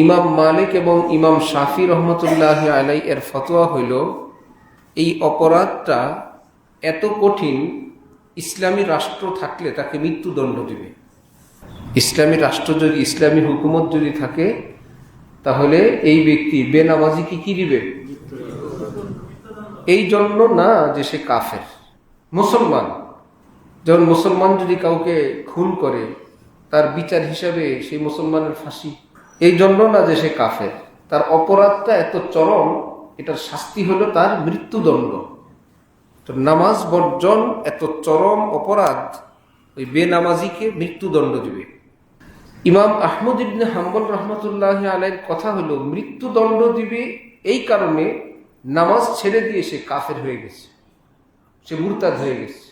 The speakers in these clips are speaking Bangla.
ইমাম মালিক এবং ইমাম শাফি রহমতুল্লাহ আলাই এর ফতোয়া হইল এই অপরাধটা এত কঠিন, ইসলামী রাষ্ট্র থাকলে তাকে মৃত্যুদণ্ড দিবে। ইসলামী রাষ্ট্র যদি, ইসলামী হুকুমত যদি থাকে, তাহলে এই ব্যক্তি বেনামাজিকে কি দিবে? এই জন্য না যে সে কাফের। মুসলমান, যখন মুসলমান যদি কাউকে খুন করে, তার বিচার হিসাবে সেই মুসলমানের ফাঁসি। এই জন্য না যে সে কাফের, তার অপরাধটা এত চরম, এটার শাস্তি হলো তার মৃত্যুদণ্ড। তো নামাজ বর্জন এত চরম অপরাধ, ওই বেনামাজিকে মৃত্যুদণ্ড দিবে। ইমাম আহমদ ইবনে হাম্বল রহমতুল্লাহ আলাইহির কথা হলো মৃত্যুদণ্ড দিবে এই কারণে, নামাজ ছেড়ে দিয়ে সে কাফের হয়ে গেছে, সে মুরতাদ হয়ে গেছে।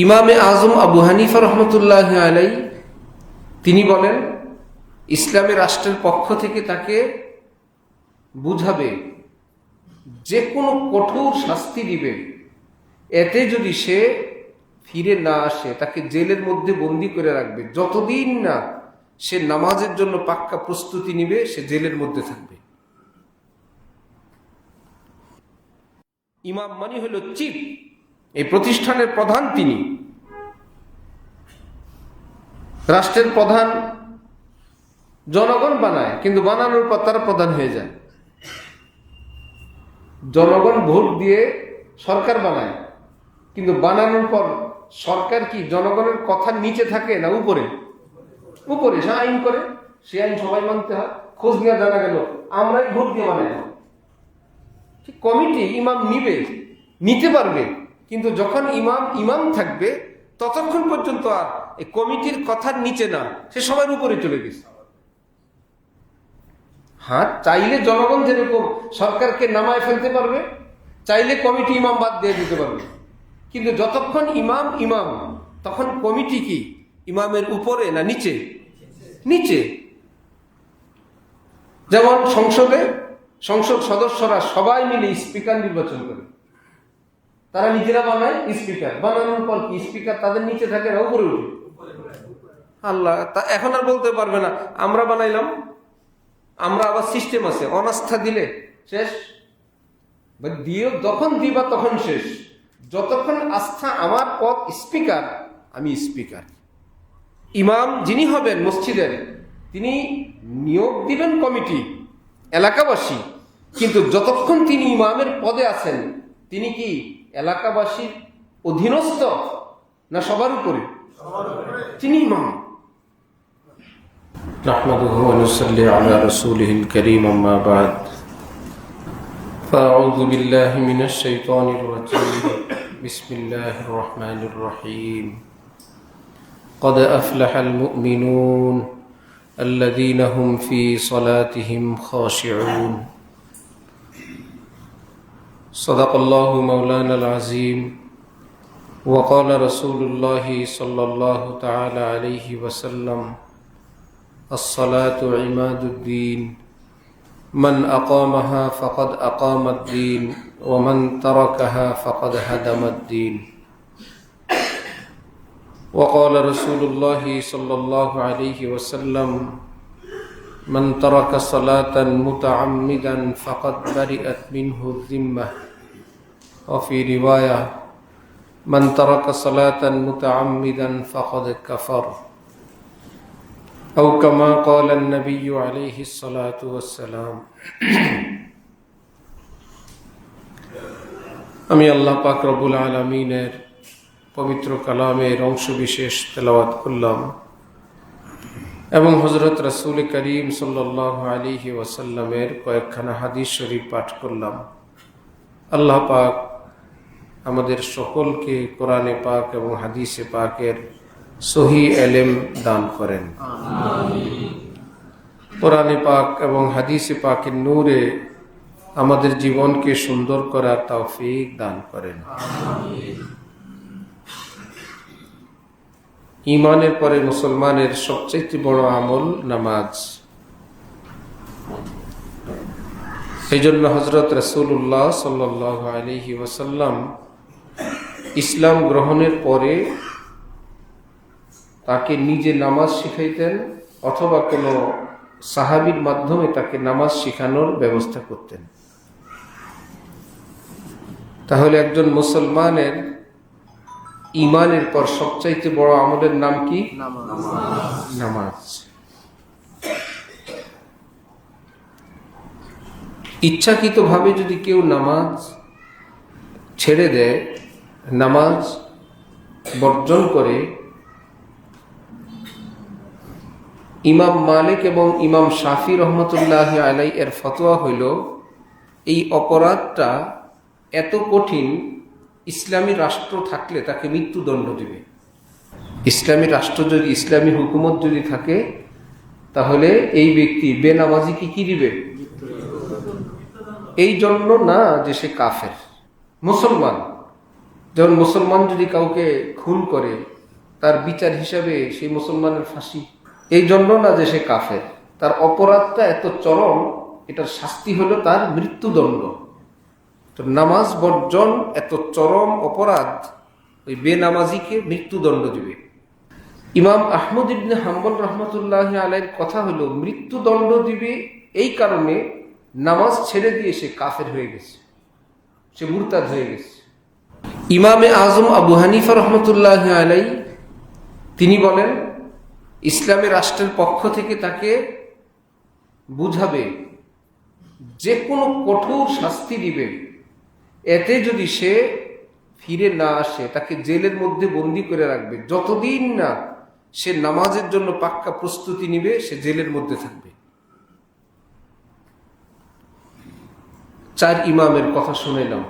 ইমামে আজম আবু হানিফা রহমতুল্লাহ আলাইহি তিনি বলেন, ইসলামী রাষ্ট্রের পক্ষ থেকে তাকে বুঝাবে, যে কোনো কঠোর শাস্তি দিবে, এতে যদি সে ফিরে না আসে তাকে জেলের মধ্যে বন্দি করে রাখবে। যতদিন না সে নামাজের জন্য পাক্কা প্রস্তুতি নিবে, সে জেলের মধ্যে থাকবে। ইমাম মানি হলো চিফ, এই প্রতিষ্ঠানের প্রধান তিনি। রাষ্ট্রের প্রধান জনগণ বানায়, কিন্তু বানানোর পর তারা প্রধান হয়ে যায়। জনগণ ভোট দিয়ে সরকার বানায়, কিন্তু বানানোর পর সরকার কি জনগণের কথার নিচে থাকে না উপরে? উপরে সে আইন করে, সে আইন সবাই মানতে হয়। খোঁজ নিয়ে জানা গেল আমরাই ভোট দিয়ে বানাই। কমিটি ইমাম নিতে পারবে, কিন্তু যখন ইমাম থাকবে ততক্ষণ পর্যন্ত আর এই কমিটির কথার নিচে না, সে সবার উপরে চলে গেছে। হ্যাঁ, চাইলে জনগণ যেরকম সরকারকে নামায় ফেলতে পারবে, চাইলে কমিটি ইমাম বাদ দিয়ে দিতে পারবে, কিন্তু যতক্ষণ ইমাম তখন কমিটি কি ইমামের উপরে না নিচে? নিচে। যেমন সংসদ সদস্যরা সবাই মিলে স্পিকার নির্বাচন করে, তারা নিজেরা বানায় স্পিকার। বানানোর পর কি স্পিকার তাদের নিচে থাকে না উপরে উঠে? আল্লাহ তা এখন আর বলতে পারবে না আমরা বানাইলাম। আমরা আবার সিস্টেম আছে, অনাস্থা দিলে শেষ, দিও যখন দিবা তখন শেষ। যতক্ষণ আস্থা আমার পদ স্পিকার, আমি স্পিকার। ইমাম যিনি হবেন মসজিদের, তিনি নিয়োগ দিবেন কমিটি, এলাকাবাসী, কিন্তু যতক্ষণ তিনি ইমামের পদে আছেন, তিনি কি এলাকাবাসীর অধীনস্থ না সবার উপরে? তিনি ইমাম। نحمده ونصلي على رسوله الكريم أما بعد فأعوذ بالله من الشيطان الرجيم بسم الله الرحمن الرحيم قد أفلح المؤمنون الذين هم في صلاتهم خاشعون صدق الله مولانا العظيم وقال رسول الله صلى الله تعالى عليه وسلم الصلاة عماد الدين من أقامها فقد أقام الدين ومن تركها فقد هدم الدين وقال رسول الله صلى الله عليه وسلم من ترك صلاة متعمدا فقد برئت منه الذمة وفي رواية من ترك صلاة متعمدا فقد كفر أو كما قال النبي عليه الصلاة والسلام আমি আল্লাহ পাক রব্বুল আলামিনের পবিত্র কালামের অংশ বিশেষ তেলাওয়াত করলাম এবং হযরত রাসূল করিম সাল্লাল্লাহু আলাইহি ওয়াসাল্লামের কয়েকখানা হাদিস শরীফ পাঠ করলাম। আল্লাহ পাক আমাদের সকলকে কোরআনে পাক এবং হাদিসে পাকের সহি এলেম দান করেন। কোরআনে পাক এবং হাদিসে পাকের নূরে আমাদের জীবনকে সুন্দর করার তৌফিক দান করেন। ঈমানের পরে মুসলমানের সবচেয়ে বড় আমল নামাজ। এই জন্য হযরত রাসূলুল্লাহ সাল্লাল্লাহু আলাইহি ওয়াসাল্লাম ইসলাম গ্রহণের পরে তাকে নিজে নামাজ শিখাইতেন, অথবা কোনো সাহাবীর মাধ্যমে তাকে নামাজ শেখানোর ব্যবস্থা করতেন। তাহলে একজন মুসলমানের ঈমানের পর সবচাইতে বড় আমলের নাম কি? নামাজ। ইচ্ছাকৃতভাবে যদি কেউ নামাজ ছেড়ে দেয়, নামাজ বর্জন করে, ইমাম মালিক এবং ইমাম শাফি রহমতুল্লাহ আলাই এর ফতোয়া হইল এই অপরাধটা এত কঠিন, ইসলামী রাষ্ট্র থাকলে তাকে মৃত্যুদণ্ড দিবে। ইসলামী রাষ্ট্র যদি, ইসলামী হুকুমত যদি থাকে, তাহলে এই ব্যক্তি বেনামাজিকে কি দিবে? এই জন্য না যে সে কাফের। মুসলমান, যেমন মুসলমান যদি কাউকে খুন করে, তার বিচার হিসাবে সেই মুসলমানের ফাঁসি। এই জন্য না যে সে কাফের, তার অপরাধটা এত চরম, এটার শাস্তি হলো তার মৃত্যুদণ্ড। তো নামাজ বর্জন এত চরম অপরাধ, ওই বেনামাজিকে মৃত্যুদণ্ড দিবে। ইমাম আহমদ ইবনে হাম্বল রহমতুল্লাহ আলাইহির কথা হলো মৃত্যুদণ্ড দিবে এই কারণে, নামাজ ছেড়ে দিয়ে সে কাফের হয়ে গেছে, সে মুরতাদ হয়ে গেছে। ইমামে আজম আবু হানিফা রহমতুল্লাহ আলাই তিনি বলেন, ইসলামী রাষ্ট্রের পক্ষ থেকে তাকে বুঝাবে, যে কোনো কঠোর শাস্তি দিবে, এতে যদি সে ফিরে না আসে তাকে জেলের মধ্যে বন্দি করে রাখবে, যতদিন না সে নামাজের জন্য পাক্কা প্রস্তুতি নিবে সে জেলের মধ্যে থাকবে। 4 ইমামের কথা শুনেলাম,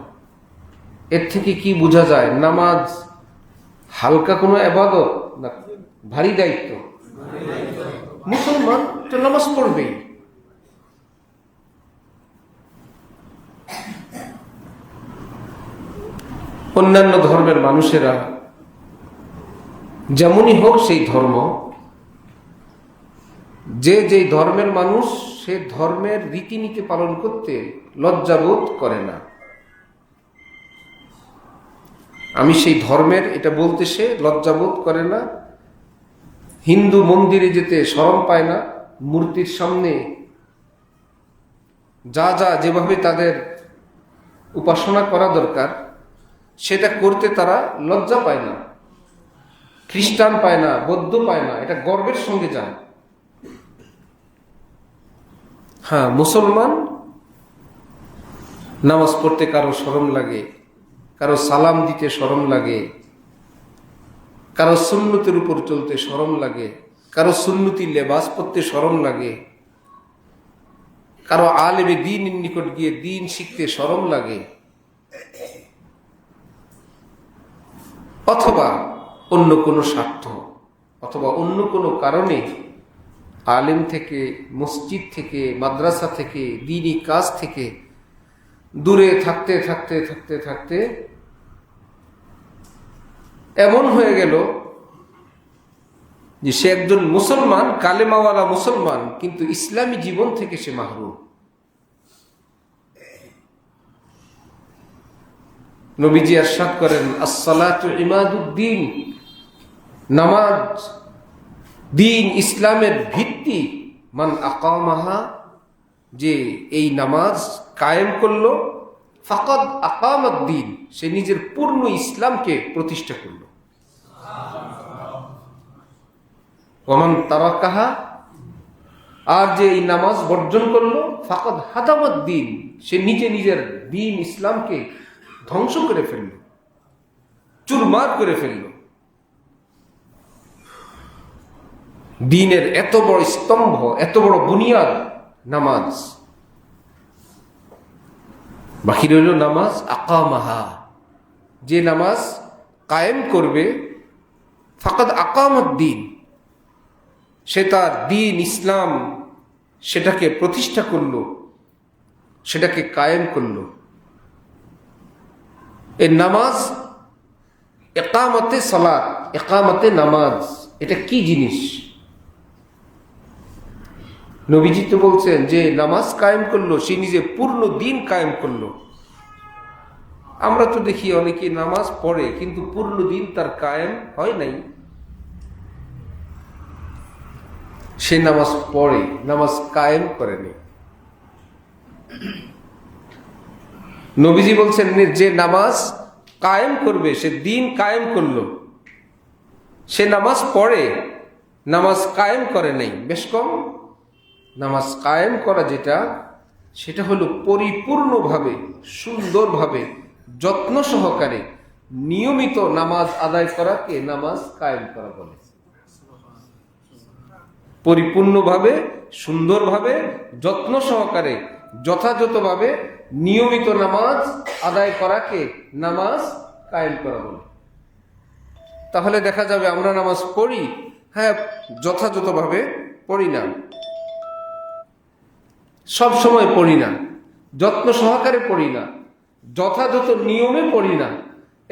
এর থেকে কি বোঝা যায়? নামাজ হালকা কোনো ইবাদত না, ভারী দায়িত্ব। মুসলমান তো নামাজ পড়বেই। অন্যান্য ধর্মের মানুষেরা যেমনই হোক সেই ধর্ম, যে যেই ধর্মের মানুষ সে ধর্মের রীতিনীতি পালন করতে লজ্জাবোধ করে না। আমি সেই ধর্মের এটা বলতে সে লজ্জাবোধ করে না। হিন্দু মন্দিরে যেতে শরম পায় না, মূর্তির সামনে যা যা যেভাবে তাদের উপাসনা করা দরকার সেটা করতে তারা লজ্জা পায় না। খ্রিস্টান পায় না, বৌদ্ধ পায় না, এটা গর্বের সঙ্গে যায়। হ্যাঁ, মুসলমান নামাজ পড়তে কারো শরম লাগে, কারো সালাম দিতে শরম লাগে, কারো সুন্নতের উপর চলতে শরম লাগে, কারো সুন্নতি লেবাস পরতে শরম লাগে, কারো আলেমে দ্বীনের নিকট গিয়ে দ্বীন শিখতে শরম লাগে, অথবা অন্য কোনো স্বার্থ অথবা অন্য কোনো কারণে আলেম থেকে, মসজিদ থেকে, মাদ্রাসা থেকে, দ্বীনি কাজ থেকে দূরে থাকতে থাকতে থাকতে থাকতে এমন হয়ে গেল যে সে একজন মুসলমান, কালেমাওয়ালা মুসলমান, কিন্তু ইসলামী জীবন থেকে সে মাহরুম। নবীজি ইরশাদ করেন, আস-সালাতু ইমাদুদ্দিন, নামাজ দ্বীন ইসলামের ভিত্তি, মান আকামাহা, যে এই নামাজ কায়েম করলো, ফাকাদ আকামাদ-দ্বীন, সে নিজের পূর্ণ ইসলামকে প্রতিষ্ঠা করলো। ওমান তারাকাহা, আর যে এই নামাজ বর্জন করলো, ফাকাদ হাদামাদ-দ্বীন, সে নিজের দ্বীন ইসলামকে ধ্বংস করে ফেলল, চুরমার করে ফেলল। দ্বীনের এত বড় স্তম্ভ, এত বড় বুনিয়াদ নামাজ, বাকি রইল নামাজ আকামাহা, যে নামাজ কায়েম করবে, ফাকাদ আকামাদ-দ্বীন, সে তার দ্বীন ইসলাম সেটাকে প্রতিষ্ঠা করলো, সেটাকে কায়েম করলো। এই নামাজ, একামতে সালাত, একামতে নামাজ, এটা কি জিনিস? নবীজি তো বলছেন যে নামাজ কায়েম করলো সে নিজে পূর্ণ দিন কায়েম করলো। আমরা তো দেখি অনেকে নামাজ পড়ে কিন্তু পূর্ণ দিন তার কায়েম হয় নাই। সে নামাজ পড়ে, নামাজ কায়েম করেনি। নবীজি বলছেন যে নামাজ কায়েম করবে, সে দিন কায়েম করলো, সে নামাজ পড়ে, নামাজ কায়েম করে নাই। বেশ কম। নামাজ কায়েম করা যেটা, সেটা হলো পরিপূর্ণভাবে, সুন্দরভাবে, যত্ন সহকারে নিয়মিত নামাজ আদায় করাকে নামাজ কায়েম করা বলে। পরিপূর্ণভাবে, সুন্দরভাবে, যত্ন সহকারে, যথাযথভাবে নিয়মিত নামাজ আদায় করাকে নামাজ কায়েম করা বলে। তাহলে দেখা যাবে আমরা নামাজ পড়ি, হ্যাঁ, যথাযথভাবে পড়ি না, সব সময় পড়ি না, যত্ন সহকারে পড়ি না, যথাযথ নিয়মে পড়ি না।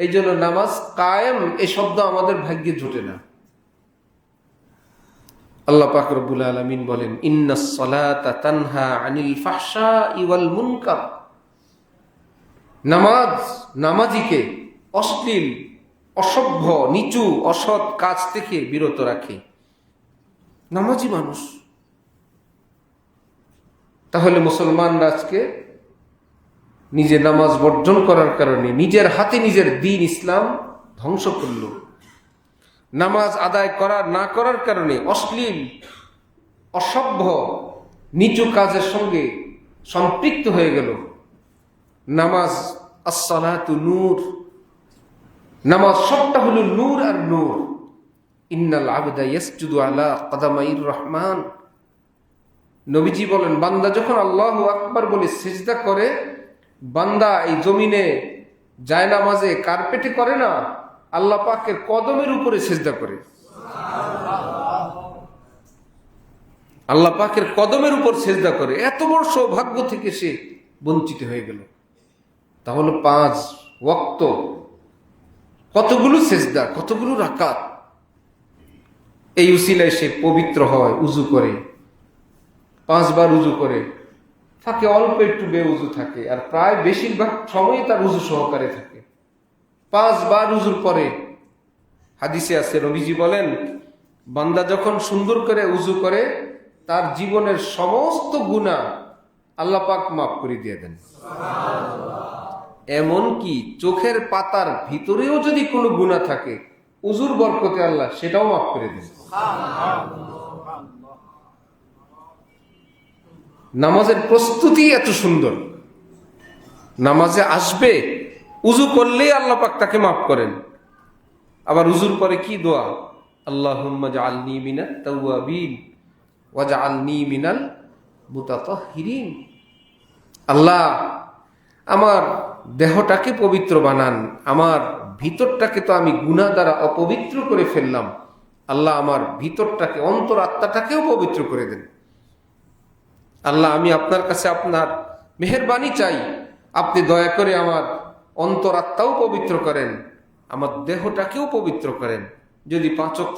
এই জন্য নামাজ কায়েম এই শব্দ আমাদের ভাগ্যে জুটে না। আল্লাহ পাক রব্বুল আলামিন বলেন, ইন্নাস সালাতা তানহা আনিল ফাহশাই ওয়াল মুনকার। নামাজ নামাজিকে অশ্লীল, অসভ্য, নিচু, অসৎ কাজ থেকে বিরত রাখে নামাজি মানুষ। তাহলে মুসলমানরা আজকে নিজে নামাজ বর্জন করার কারণে নিজের হাতে নিজের দ্বীন ইসলাম ধ্বংস করল। নামাজ আদায় করার না করার কারণে অশ্লীল, অসভ্য, নিচু কাজের সঙ্গে সম্পৃক্ত হয়ে গেল। নামাজ আস-সালাতু নূর, নামাজ সবটা হলো নূর আর নূর। ইন্নাল আবদা ইয়াসজুদু আলা কদামাইর রহমান। নবীজি বলেন, বান্দা যখন আল্লাহু আকবার বলে সিজদা করে, বান্দা এই জমিনে জায়নামাজে কার্পেটে করে না, আল্লাহ পাকের কদমের উপরে সিজদা করে। আল্লাহ পাকের কদমের উপর সিজদা করে। এত বড় সৌভাগ্য থেকে সে বঞ্চিত হয়ে গেল। তাহলে 5 ওয়াক্ত, কতগুলো সিজদা, কতগুলো রাকাত। এই উসিলায় সে পবিত্র হয়, উযু করে, 5 বার উযু করে, ফাঁকে অল্প একটু বেউযু থাকে, আর প্রায় বেশিরভাগ সময় তার উযু সহকারে থাকে। 5 বার উযুর পরে হাদিসে আছে, নবীজি বলেন, বান্দা যখন সুন্দর করে উযু করে, তার জীবনের সমস্ত গুনাহ আল্লাহ পাক মাফ করে দিয়ে দেন। এমন কি চোখের পাতার ভিতরেও যদি কোনো গুনাহ থাকে, উযুর বরকতে আল্লাহ সেটাও মাফ করে দেন। নামাজের প্রস্তুতি এত সুন্দর। নামাজে আসবে, উযু করলেই আল্লাহ পাক তাকে মাফ করেন। আবার উযুর পরে কি দোয়া? আল্লাহুম্মা জাআলনি মিনাত তাওয়াবিন ওয়া জাআলনি মিনাল মুতাতাহহিরিন। আল্লাহ, আমার দেহটাকে পবিত্র বানান, আমার ভিতরটাকে তো আমি গুনাহ দ্বারা অপবিত্র করে ফেললাম। আল্লাহ, আমার ভিতরটাকে, অন্তর আত্মাটাকেও পবিত্র করে দেন। আল্লাহ, আমি আপনার কাছে আপনার মেহেরবানি চাই, আপনি দয়া করে আমার অন্তর আত্মাও পবিত্র করেন, আমার দেহটাকেও পবিত্র করেন। যদি 5 ওয়াক্ত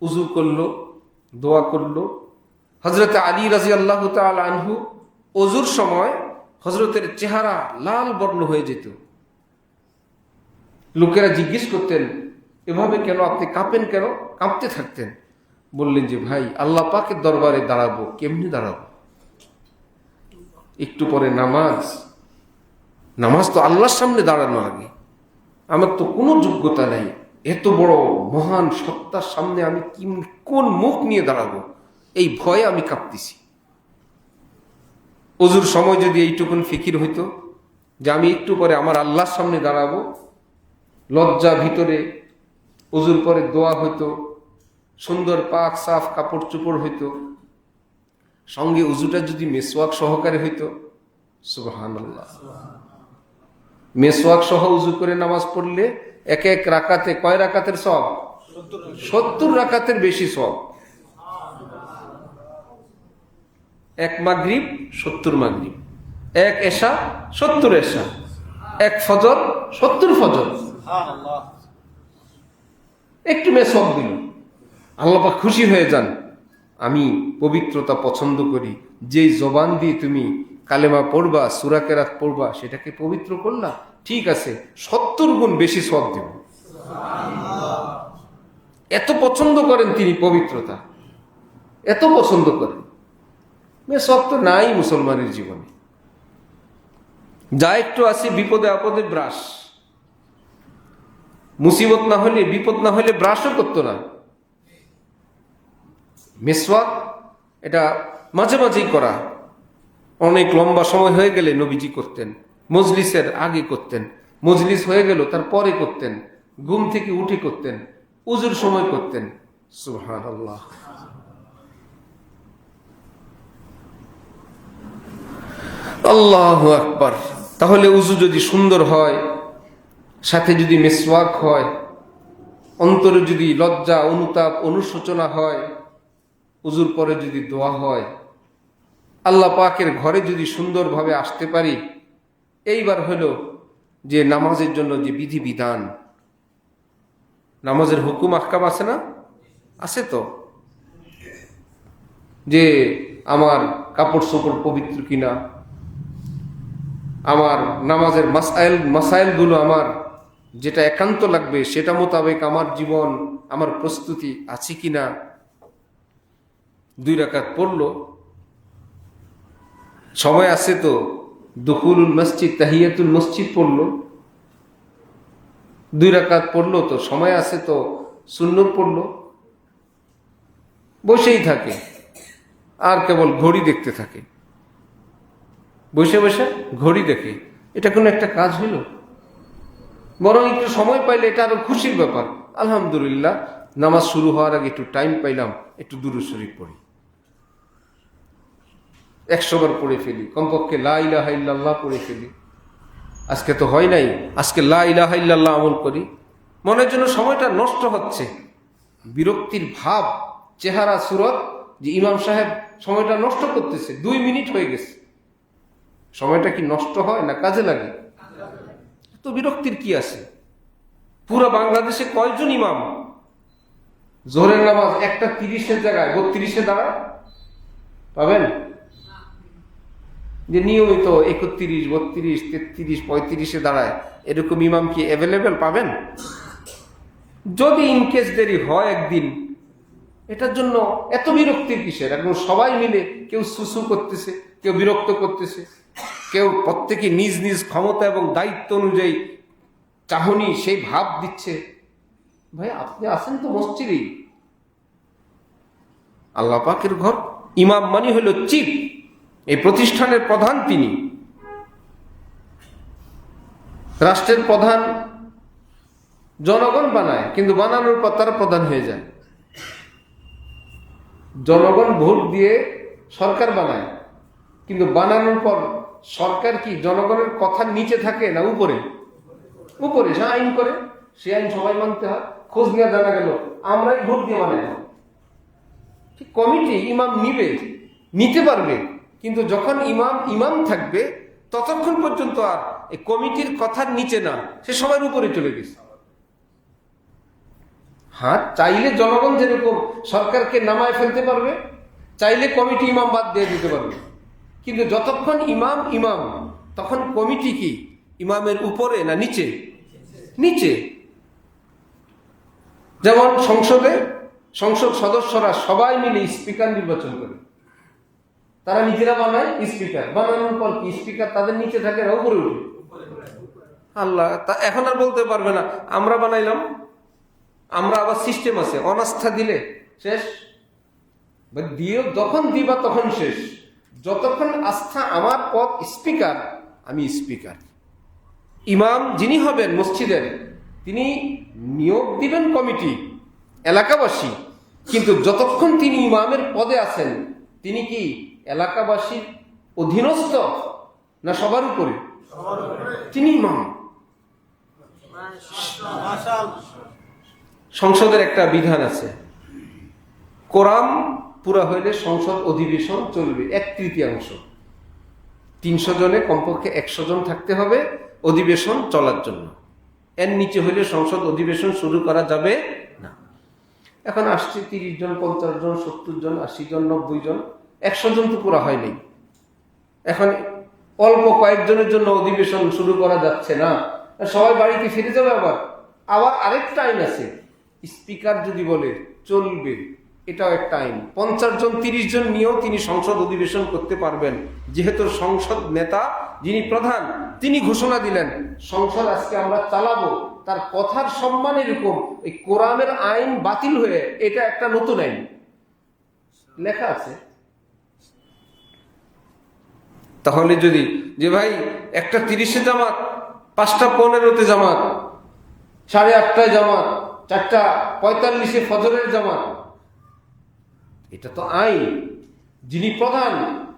উযু করলো, দোয়া করলো। হযরত আলী রাদিয়াল্লাহু তাআলা আনহু ওযুর সময় হযরতের চেহারা লাল বর্ণ হয়ে যেত। লোকেরা জিজ্ঞেস করতেন, এভাবে কেন, আপনি কাঁপেন কেন, কাঁপতে থাকতেন? বললেন যে, ভাই, আল্লাহ পাকের দরবারে দাঁড়াবো, কেমনি দাঁড়াবো? একটু পরে নামাজ, নামাজ তো আল্লাহর সামনে দাঁড়ানো আগে। আমার তো কোনো যোগ্যতা নেই, এত বড় মহান সত্তার সামনে আমি কোন মুখ নিয়ে দাঁড়াবো, এই ভয়ে আমি কাঁপতেছি। ওযুর সময় যদি এইটুকুন ফিকির হইতো যে আমি একটু পরে আমার আল্লাহর সামনে দাঁড়াবো, লজ্জা ভিতরে ওযুর পরে দোয়া হইতো, সুন্দর পাক সাফ কাপড় চোপড় হইতো, সঙ্গে উযুটা যদি মেসওয়াক সহকারে হইতো, সুবহানাল্লাহ। মেসওয়াক সহ উযু করে নামাজ পড়লে এক এক রাকাতে কয় রাকাতের সওয়াব? 70 রাকাতের বেশি সওয়াব। এক মাগরিব 70 মাগরিব, এক এশা 70 এশা, এক ফজর 70 ফজর। একটু মেসওয়াক দিল, আল্লাহ পাক খুশি হয়ে যান। আমি পবিত্রতা পছন্দ করি, যেই জবান দিয়ে তুমি কালেমা পড়বা, সূরা কেরাত পড়বা, সেটাকে পবিত্র করলা, ঠিক আছে, 70 গুণ বেশি সওয়াব দেব। এত পছন্দ করেন তিনি পবিত্রতা। এত পছন্দ করে। মেসওয়াক তো নাই মুসলমানের জীবনে। যা একটু আছে বিপদে আপদে ব্রাশ, মুসিবত না হলে বিপদ না হলে ব্রাশও করতো না। মেসওয়াক এটা মাঝে মাঝেই করা, অনেক লম্বা সময় হয়ে গেলে নবীজি করতেন, মজলিসের আগে করতেন, মজলিস হয়ে গেল তারপরে করতেন, ঘুম থেকে উঠে করতেন, উজুর সময় করতেন। সুবহানাল্লাহ। আল্লাহু আকবার। তাহলে উজু যদি সুন্দর হয়, সাথে যদি মেসওয়াক হয়, অন্তরে যদি লজ্জা অনুতাপ অনুশোচনা হয়, উজুর পরে যদি দোয়া হয়, আল্লাহ পাকের ঘরে যদি সুন্দরভাবে আসতে পারি, এইবার হলো যে নামাজের জন্য যে বিধি বিধান, নামাজের হুকুম আহকাম আছে না? আছে তো, যে আমার কাপড় চোপড় পবিত্র কিনা, আমার নামাজের মাসাইলগুলো আমার যেটা একান্ত লাগবে সেটা মোতাবেক আমার জীবন, আমার প্রস্তুতি আছে কিনা। 2 রাকাত পড়লো, সময় আছে তো, দুখুলুল মসজিদ তাহিয়াতুল মসজিদ পড়লো, 2 রাকাত পড়লো তো, সময় আছে তো, সুন্নত পড়লো, বসেই থাকে আর কেবল ঘড়ি দেখতে থাকে, বসে বসে ঘড়ি দেখে। এটা কোনো একটা কাজ হইল? বরং একটু সময় পাইলে এটা আরো খুশির ব্যাপার। আলহামদুলিল্লাহ, নামাজ শুরু হওয়ার আগে একটু টাইম পাইলাম, একটু দুরূদ শরীফ পড়ি, 100 বার পড়ে ফেলি, কমপক্ষে লা ইলাহা ইল্লাল্লাহ পড়ে ফেলি। আজকে তো হয় নাই, আজকে লা ইলাহা ইল্লাল্লাহ আমল করি। মনের জন্য সময়টা নষ্ট হচ্ছে, বিরক্তির ভাব, চেহারা সুরত, যে ইমাম সাহেব সময়টা নষ্ট করতেছে, 2 মিনিট হয়ে গেছে। সময়টা কি নষ্ট হয় না কাজে লাগে? তো বিরক্তির কি আছে? পুরো বাংলাদেশে কয়জন ইমাম জোহরের নামাজ 1:30 জায়গায় 32-এ দাঁড়ায়? পাবেন? যে নিয়মিত 31, 32, 33, 35-এ দাঁড়ায়, এরকম ইমাম কি অ্যাভেলেবেল পাবেন? যদি ইনকেস দেরি হয় একদিন, এটার জন্য এত বিরক্তির কিসের? এখন সবাই মিলে কেউ সুসু করতেছে, কেউ বিরক্ত করতেছে, কেউ প্রত্যেকে নিজ নিজ ক্ষমতা এবং দায়িত্ব অনুযায়ী চাহনি সেই ভাব দিচ্ছে। ভাই, আপনি আছেন তো মসজিদেই, আল্লাহ পাকের ঘর। ইমাম মানে হলো চিফ, এই প্রতিষ্ঠানের প্রধান তিনি। রাষ্ট্রের প্রধান জনগণ বানায়, কিন্তু বানানোর পর তারা প্রধান হয়ে যায়। জনগণ ভোট দিয়ে সরকার বানায়, কিন্তু বানানোর পর সরকার কি জনগণের কথার নিচে থাকে না উপরে? উপরে সে আইন করে, সে আইন সবাই মানতে হয়। খোঁজ নিয়ে জানা গেল আমরাই ভোট দিয়ে বানাই। ঠিক কমিটি ইমাম নিতে পারবে, কিন্তু যখন ইমাম থাকবে ততক্ষণ পর্যন্ত আর এই কমিটির কথার নিচে না, সে সবার উপরে চলে গেছে। হ্যাঁ, চাইলে জনগণ যেরকম সরকারকে নামায় ফেলতে পারবে, চাইলে কমিটি ইমাম বাদ দিয়ে দিতে পারবে, কিন্তু যতক্ষণ ইমাম তখন কমিটি কি ইমামের উপরে না নিচে? নিচে। যেমন সংসদ সদস্যরা সবাই মিলে স্পিকার নির্বাচন করে, তারা নিজেরা বানায় স্পিকার, বানানোর পর কি স্পিকার তাদের নিচে থাকে না উপরে উঠে? আল্লাহ তা এখন আর বলতে পারবে না আমরা বানাইলাম। আমরা আবার সিস্টেম আছে, অনাস্থা দিলে শেষ, দিও যখন দিবা তখন শেষ। যতক্ষণ আস্থা আমার পদ স্পিকার, আমি স্পিকার। ইমাম যিনি হবেন মসজিদের, তিনি নিয়োগ দিবেন কমিটি, এলাকাবাসী, কিন্তু যতক্ষণ তিনি ইমামের পদে আছেন, তিনি কি এলাকাবাসীর অধীনস্থ না সবার উপরে? তিনি ইমাম। সংসদের একটা বিধান আছে, কোরাম পুরা হইলে সংসদ অধিবেশন চলবে 1/3। 300 জনে কমপক্ষে 100 জন থাকতে হবে অধিবেশন চলার জন্য। এর নিচে হইলে সংসদ অধিবেশন শুরু করা যাবে না। এখন আসছে 30 জন, 50 জন, 70 জন, 80 জন, 90 জন, 100 জন তো পুরা হয়নি। এখন অল্প কয়েকজনের জন্য অধিবেশন শুরু করা যাচ্ছে না, সবাই বাড়িতে ফিরে যাবে। আবার আরেকটা আইন আছে, স্পিকার যদি বলে চলবে, এটাও একটা আইন। 50 জন 30 জন নিয়েও তিনি সংসদ অধিবেশন করতে পারবেন, যেহেতু সংসদ নেতা যিনি প্রধান তিনি ঘোষণা দিলেন সংসদ আজকে আমরা চালাবো, তার কথার সম্মান এরকম এই কোরআনের আইন বাতিল হয়ে এটা একটা নতুন আইন লেখা আছে। তাহলে যদি যে ভাই 1:30 জামাত, 5:15 জামাত, 8:30 জামাত, 4:45 ফজরের জামাত, এটা তো আইন। যিনি প্রধান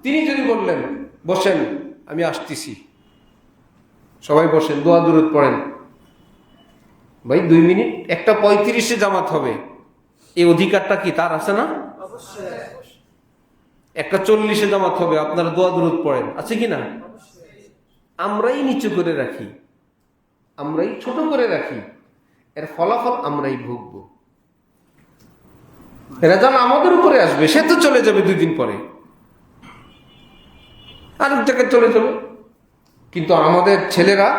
তিনি যদি বললেন বসেন আমি আসতেছি, সবাই বসেন, দোয়া দুরূদ পড়েন, ভাই 2 মিনিট 1:35 জামাত হবে, এই অধিকারটা কি তার আছে না? 1:40 জামাত হবে, আপনারা দোয়া দুরূদ পড়েন, আছে কি না? আমরাই নিচু করে রাখি, আমরাই ছোট করে রাখি, এর ফলাফল আমরাই ভুগবো। রেজাল্ট আমাদের উপরে আসবে, সে তো চলে যাবে 2 দিন পরে, আরেক জায়গায় চলে যাবে। কিন্তু আমাদের ছেলেরা,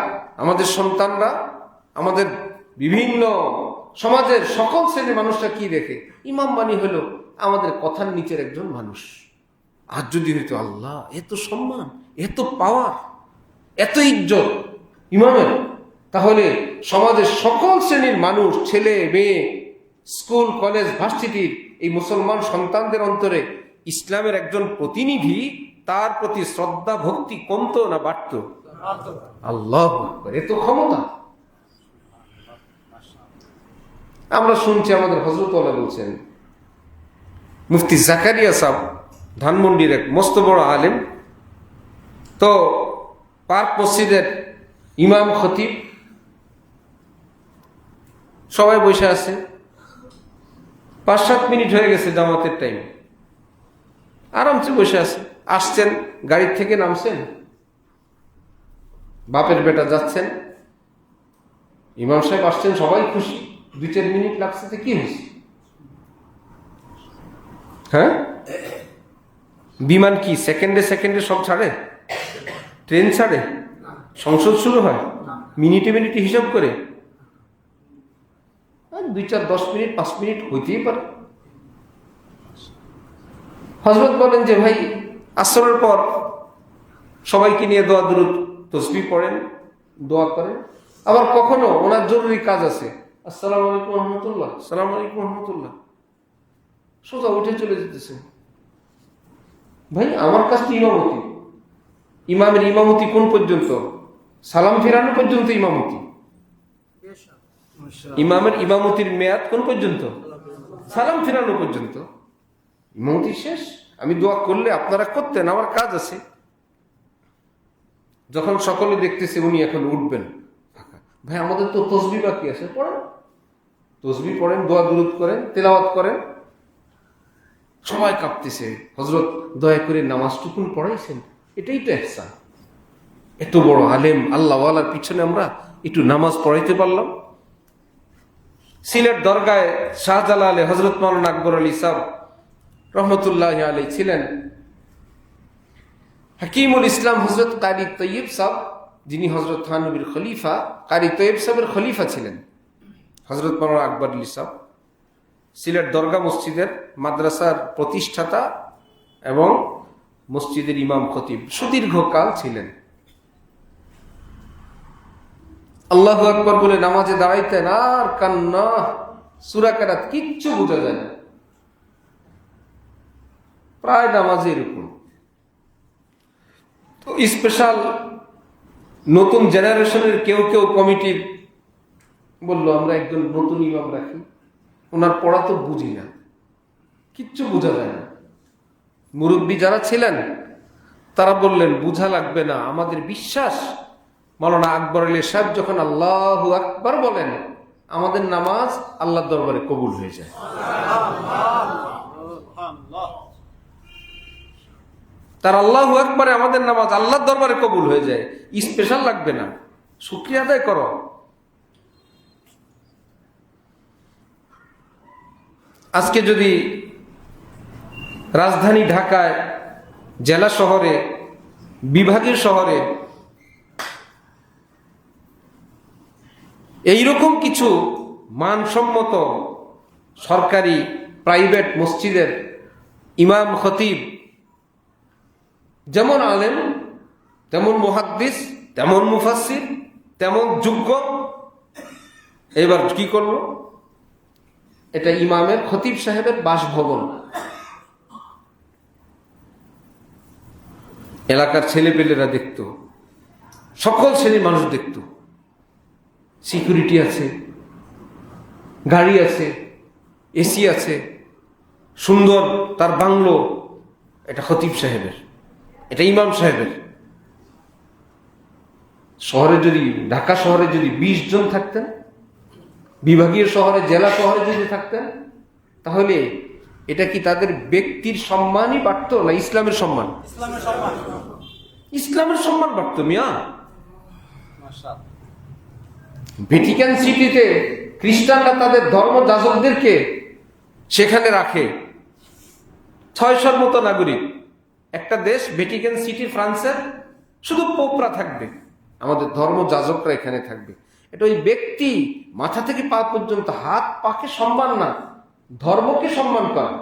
আমাদের সন্তানরা, আমাদের বিভিন্ন সমাজের সকল শ্রেণীর মানুষরা কি দেখে? ইমাম মানি হলো আমাদের কথার নিচের একজন মানুষ। আর যদি হইতো আল্লাহ, এত সম্মান, এত পাওয়ার, এত ইজ্জত ইমামের, তাহলে সমাজের সকল শ্রেণীর মানুষ, ছেলে মেয়ে, স্কুল কলেজ ভার্সিটির এই মুসলমান সন্তানদের অন্তরে ইসলামের একজন প্রতিনিধি, তার প্রতি শ্রদ্ধা ভক্তি কমতো না বাড়তো? আল্লাহু আকবার, এত ক্ষমতা। আমরা শুনছি আমাদের হযরত ওয়ালা বলছেন, মুফতি জাকারিয়া সাহেব ধানমন্ডির এক মস্ত বড় আলেম, তো পার্ক মসজিদের ইমাম খতিব সবাই বসে আছে, 5-7 মিনিট হয়ে গেছে জামাতের টাইম, আরামসে বসে আছে। আসছেন, গাড়ির থেকে নামছেন, বাপের বেটা যাচ্ছেন, ইমাম সাহেব আসছেন, সবাই খুশি। 2-4 মিনিট লাগছে, তো কি হয়েছে? হ্যাঁ, বিমান কি সেকেন্ডে সেকেন্ডে সব ছাড়ে? ট্রেন ছাড়ে? সংসদ শুরু হয় মিনিটে মিনিটে হিসাব করে? 2-4-10 মিনিট 5 মিনিট হইতেই পারে। হযরত বলেন যে ভাই আসরের পর সবাইকে নিয়ে দোয়া দুরূদ তাসবিহ পড়েন, দোয়া করেন। আবার কখনো ওনার জরুরি কাজ আছে, আসসালামু আলাইকুম ওয়া রাহমাতুল্লাহ, আসসালামু আলাইকুম ওয়া রাহমাতুল্লাহ, সোজা উঠে চলে যেতেছে। ভাই আমার কাছে ইমামতি, ইমামের ইমামতি কোন পর্যন্ত? সালাম ফেরানো পর্যন্ত ইমামতি। ইমামের ইমামতির মেয়াদ কোন পর্যন্ত? সালাম ফেরানো পর্যন্ত। ইমামতি শেষ, আমি দোয়া করলে আপনারা করতেন, আমার কাজ আছে। যখন সকলে দেখতেছে উনি এখন উঠবেন, ভাই আমাদের তো তসবিহ বাকি আছে, পড়েন, তসবিহ পড়েন, দোয়া দুরূদ করেন, তেলাওয়াত করেন। সবাই কাঁপতেছে, হযরত দয়া করে নামাজটুকুন পড়াইছেন, এটাই তো ইহসান। এত বড় আলেম আল্লাহওয়ালার পিছনে আমরা একটু নামাজ পড়াইতে পারলাম। সিলেট দরগায় শাহজালালে হযরত মাওলানা আকবর আলী সাহেব রহমতুল্লাহি আলাইহি ছিলেন। হাকিমুল ইসলাম হযরত কারি তৈয়ব সাহেব, যিনি হযরত থানবীর খলিফা, কারি তৈয়ব সাহেবের খলিফা ছিলেন হযরত মাওলানা আকবর আলী সাহেব, সিলেট দরগা মসজিদের মাদ্রাসার প্রতিষ্ঠাতা এবং মসজিদের ইমাম খতিব সুদীর্ঘকাল ছিলেন। আল্লাহু আকবার বলে নামাজে দাঁড়াইতেন, আর কান্না, সূরা কেরাত কিচ্ছু বোঝা যায় না, প্রায় নামাজে এরকম। তো স্পেশাল নতুন জেনারেশনের কেউ কেউ কমিটি বললো আমরা একজন নতুন ইমাম রাখি, ওনার পড়া তো বুঝি না, কিচ্ছু বোঝা যায় না। মুরব্বী যারা ছিলেন তারা বললেন বুঝা লাগবে না, আমাদের বিশ্বাস মাওলানা আকবর আলী সাহেব যখন আল্লাহু আকবার বলেন, আমাদের নামাজ আল্লাহর দরবারে কবুল হয়ে যায়। তার আল্লাহু আকবারে আমাদের নামাজ আল্লাহর দরবারে কবুল হয়ে যায়, স্পেশাল লাগবে না, শুকরিয়া আদায় করো। আজকে যদি রাজধানী ঢাকায়, জেলা শহরে, বিভাগীয় শহরে এইরকম কিছু মানসম্মত সরকারি প্রাইভেট মসজিদের ইমাম খতিব যেমন আলেম, তেমন মুহাদ্দিস, তেমন মুফাসসির, তেমন যোগ্য। এবার কি করলো, এটা ইমামের খতিব সাহেবের বাসভবন। এলাকার ছেলেপেলেরা দেখতো, সকল শ্রেণীর মানুষ দেখতো। সিকিউরিটি আছে, গাড়ি আছে, এসি আছে, সুন্দর তার বাংলো। এটা খতিব সাহেবের, এটা ইমাম সাহেবের। শহরে যদি, ঢাকা শহরে যদি 20 জন থাকতেন, বিভাগীয় শহরে, জেলা শহরে যদি থাকতেন, তাহলে এটা কি তাদের ব্যক্তির সম্মানই বাড়তো না ইসলামের সম্মান? ইসলামের সম্মান বাড়তো মিয়া। ভ্যাটিকান সিটিতে খ্রিস্টানরা তাদের ধর্ম যাজকদেরকে সেখানে রাখে, 600 মতো নাগরিক। একটা দেশ ভ্যাটিকান সিটি ফ্রান্সের, শুধু পোপরা থাকবে, আমাদের ধর্ম যাজকরা এখানে থাকবে। এটা ওই ব্যক্তি মাথা থেকে পা পর্যন্ত, হাত পাকে সম্মান না, ধর্মকে সম্মান করা।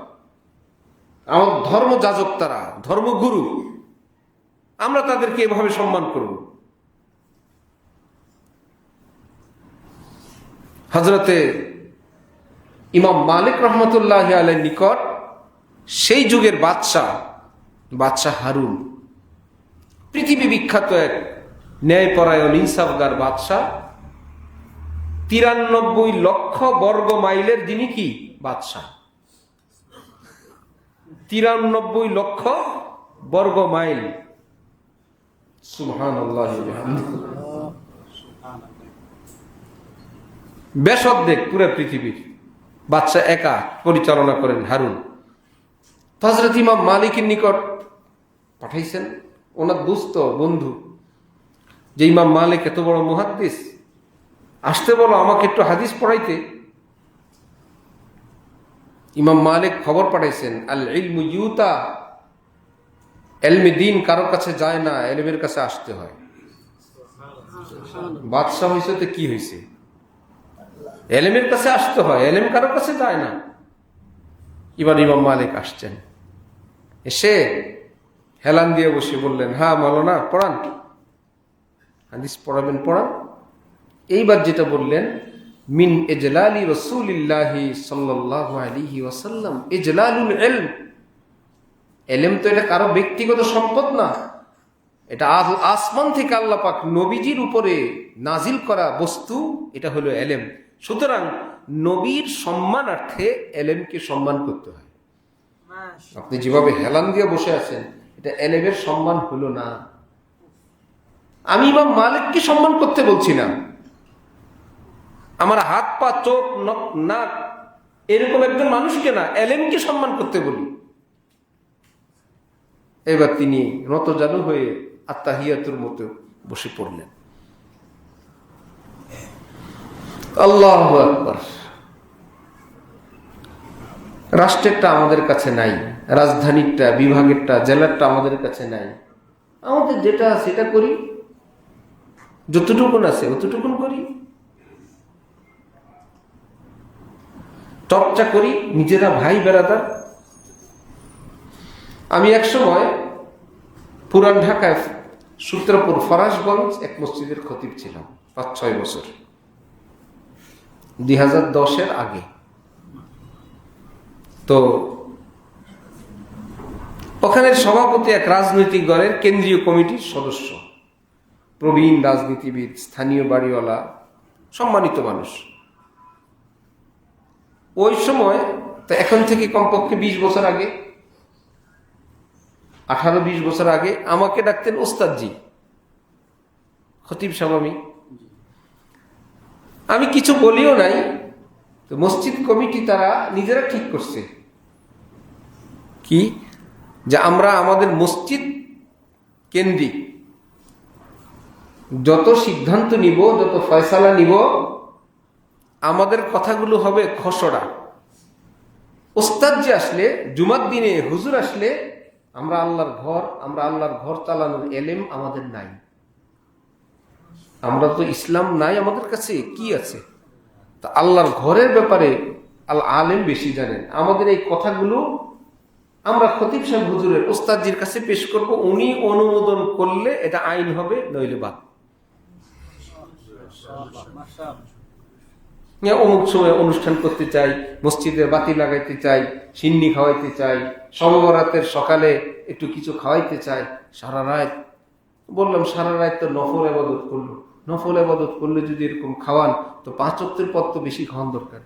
আমার ধর্ম যাজক তারা, ধর্মগুরু, আমরা তাদেরকে এভাবে সম্মান করব। হযরতে ইমাম মালিক রহমতুল্লাহ আলাইহির নিকট সেই যুগের বাদশাহ হারুন, পৃথিবী বিখ্যাত এক ন্যায়পরায়ণ ইনসাফগার বাদশাহ, 93 লক্ষ বর্গ মাইলের যিনি কি বাদশাহ, 93 লক্ষ বর্গ মাইল। সুবহানাল্লাহ। বেশ অর্ধেক পুরো পৃথিবীর বাদশাহ একা পরিচালনা করেন হারুন। হযরত ইমাম মালিকের নিকট পাঠাইছেন ওনার দুস্থ বন্ধু, যে ইমাম মালিক এত বড় মুহাদ্দিস, আসতে বলো আমাকে একটু হাদিস পড়াইতে। ইমাম মালিক খবর পাঠাইছেন, আল ইলমু ইউতা, এলমে দিন কারো কাছে যায় না, এলেমের কাছে আসতে হয়। বাদশাহ হয়েছে তো কি হয়েছে, এলেমের কাছে আসতে হয়, এলেম কারো কাছে যায় না। এবার ইমাম মালিক আসছেন, এসে হেলান দিয়ে বসে বললেন, হ্যাঁ মাওলানা পড়ান, হাদিস পড়াবেন পড়ান। এইবার যেটা বললেন, মিন ইজলালি রাসূলিল্লাহি সাল্লাল্লাহু আলাইহি ওয়াসাল্লাম ইজলালুল ইলম। ইলম তো এটা কারো ব্যক্তিগত সম্পদ না, এটা আসমান থেকে আল্লাহ পাক নবীজির উপরে নাজিল করা বস্তু, এটা হলো ইলম। সুতরাং নবীর সম্মানার্থে ইলমকে সম্মান করতে হয়। আপনি যেভাবে হেলান দিয়ে বসে আছেন, এটা ইলমের সম্মান হলো না। আমি ইমাম মালিককে সম্মান করতে বলছি না, আমার হাত পা চোখ নাক এরকম একজন মানুষকে না, ইলমকে সম্মান করতে বলি। এবার তিনি নতজানু হয়ে আত্তাহিয়াতুর মতো বসে পড়লেন। আল্লাহু আকবার। রাষ্ট্রেরটা আমাদের কাছে নাই, রাজধানীরটা, বিভাগেরটা, জেলারটা আমাদের কাছে নাই। আমাদের যেটা সেটা করি, যতটুকুন আছে অতটুকুন করি, চর্চা করি নিজেরা, ভাই বেড়াদার। আমি এক সময় পুরান ঢাকায় সূত্রপুর ফরাসগঞ্জ এক মসজিদের খতিব ছিলাম 5-6 বছর, 2010-এর আগে। তো ওখানের সভাপতি এক রাজনৈতিক দলের কেন্দ্রীয় কমিটির সদস্য, প্রবীণ রাজনীতিবিদ, স্থানীয় বাড়িওয়ালা, সম্মানিত মানুষ। ওই সময় তো এখন থেকে কমপক্ষে 20 বছর আগে, 18-20 বছর আগে আমাকে ডাকতেন ওস্তাদজি, খতিব সাহেব। আমি কিছু বলিও নাই। তো মসজিদ কমিটি তারা নিজেরা ঠিক করছে কি, যে আমরা আমাদের মসজিদ কেন্দ্রিক যত সিদ্ধান্ত নিব, যত ফয়সালা নিব, আমাদের কথাগুলো হবে খসড়া। ওস্তাদ যে আসলে, জুমার দিনে হুজুর আসলে, আমরা আল্লাহর ঘর চালানোর এলেম আমাদের নাই। আমরা তো ইসলাম নাই আমাদের কাছে, কি আছে? তা আল্লাহর ঘরের ব্যাপারে আল আলেম বেশি জানেন। আমাদের এই কথাগুলো আমরা খতিব সাহেব হুজুরের ওস্তাদজির কাছে পেশ করব, উনি অনুমোদন করলে এটা আইন হবে, নইলে বাদ। অমুক সময় অনুষ্ঠান করতে চাই, মসজিদে বাতি লাগাইতে চাই, সিন্নি খাওয়াইতে চাই, শবে বরাতের সকালে একটু কিছু খাওয়াইতে চাই, সারা রাত। বললাম সারা রাত তো নফল ইবাদত করলো, নফল ইবাদত করলে যদি এরকম খাওয়ান তো 5 ওয়াক্তের পর তো বেশি খাওয়ান দরকার।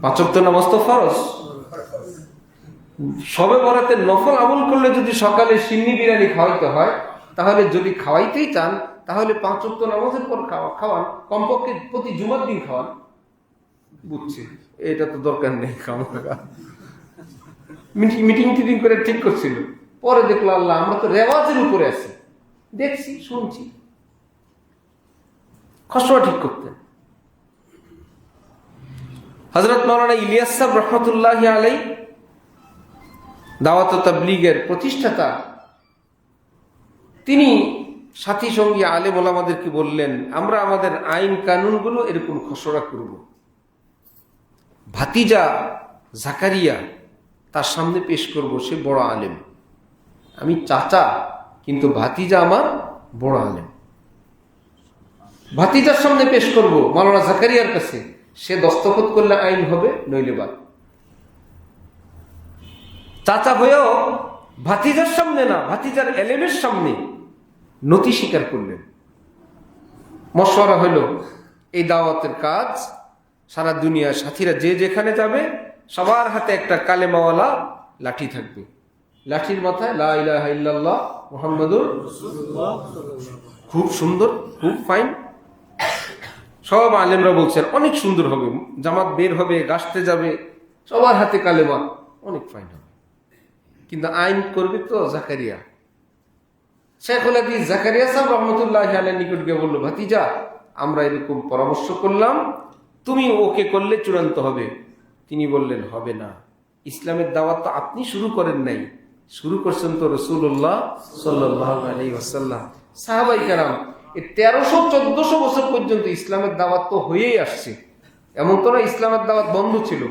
5 ওয়াক্ত নামাজ তো ফরজ। শবে বরাতের নফল আমল করলে যদি সকালে সিন্নি বিরিয়ানি খাওয়াইতে হয়, তাহলে যদি খাওয়াইতেই চান তাহলে 5 ওয়াক্ত নামাজের পর খাওয়ান, কমপক্ষে প্রতি জুমার দিন খাওয়ান। বুঝছি, এটা তো দরকার নেই। মিটিং টিটিং করে ঠিক করছিল, পরে দেখলো আল্লাহ আমরা তো রেওয়াজের উপরে আছি, দেখছি শুনছি, খসড়া ঠিক করতেন। হযরত মাওলানা ইলিয়াস সাহেব রহমতুল্লাহি আলাইহি দাওয়াত ও তাবলীগের প্রতিষ্ঠাতা, তিনি সাথী সঙ্গী আলেম ওলামাদেরকে বললেন, আমরা আমাদের আইন কানুনগুলো এরকম খসড়া করব। ভাতিজা জাকারিয়া তার সামনে পেশ করব, সে বড় আলেম, আমি চাচা কিন্তু ভাতিজা আমার বড় আলেম। ভাতিজার সামনে পেশ করব মাওলানা জাকারিয়ার কাছে, সে দস্তখত করলে আইন হবে, নইলে বাদ। চাচা হয়েও ভাতিজার সামনে না, ভাতিজার এলেমের সামনে নতি স্বীকার করলেন। মশওয়ারা হলো এই দাওয়াতের কাজ সারা দুনিয়ার সাথীরা যে যেখানে যাবে সবার হাতে একটা কালেমাওয়ালা লাঠি থাকবে, লাঠির মাথায় লা ইলাহা ইল্লাল্লাহ মুহাম্মাদুর রাসূলুল্লাহ। খুব সুন্দর, খুব ফাইন। সব আলেমরা বলছেন অনেক সুন্দর হবে, জামাত বের হবে, গাছতে যাবে, সবার হাতে কালেমা, অনেক ফাইন হবে। কিন্তু আইন করবে তো জাকারিয়া। শেখুল হাদিস জাকারিয়া সাহেব রহমতুল্লাহি আলাইহির নিকট গিয়ে বলল, ভাতিজা আমরা এরকম পরামর্শ করলাম, তুমি ওকে করলে চূড়ান্ত হবে। তিনি বললেন, হবে না, ইসলামের দাওয়াত তো আপনি শুরু করেন নাই, শুরু করছেন তো রাসূলুল্লাহ সাল্লাল্লাহু আলাইহি ওয়াসাল্লাম। সাহাবায়ে কেরাম 1300-1400 বছর পর্যন্ত ইসলামের দাওয়াত তো হয়েই আসছে, এমন তো না ইসলামের দাওয়াত বন্ধ ছিল।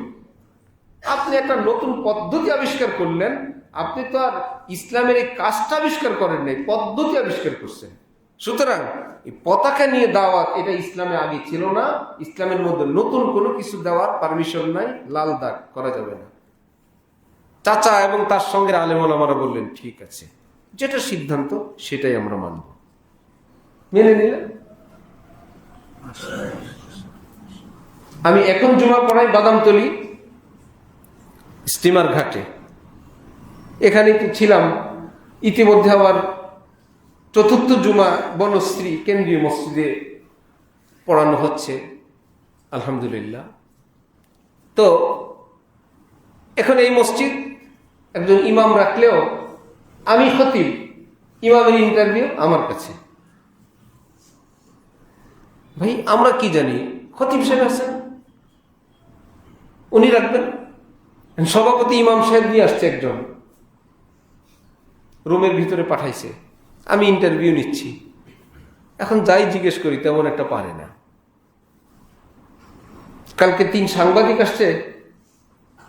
আপনি একটা নতুন পদ্ধতি আবিষ্কার করলেন, আপনি তো আর ইসলামের এই কাজটা আবিষ্কার করেন নাই, পদ্ধতি আবিষ্কার করছেন। সুতরাং এই পতাকা নিয়ে দাওয়াত এটা ইসলামে আগে ছিল না, ইসলামের মধ্যে নতুন কোনো কিছু দেওয়ার পারমিশন নাই, লাল দাগ করা যাবে না। চাচা এবং তার সঙ্গে আলেম ওলামারা বললেন, ঠিক আছে, যেটা সিদ্ধান্ত সেটাই আমরা মানব। মেনে নিলেন। আমি এখন জুমা পড়াই বাদামতলী স্টিমার ঘাটে, এখানে তো ছিলাম। ইতিমধ্যে আবার 4র্থ জুমা বনশ্রী কেন্দ্রীয় মসজিদে পড়ানো হচ্ছে, আলহামদুলিল্লাহ। তো এখন এই মসজিদ একজন ইমাম রাখলেও আমি খতিব, ইমামের ইন্টারভিউ আমার কাছে। ভাই আমরা কি জানি, খতিব সাহেব আছেন, উনি রাখবেন। সভাপতি ইমাম সাহেব নিয়ে আসছে, একজন রুমের ভিতরে পাঠাইছে, আমি ইন্টারভিউ নিচ্ছি। এখন যাই জিজ্ঞেস করি তেমন একটা পারে না। কালকে 3 সাংবাদিক আসছে,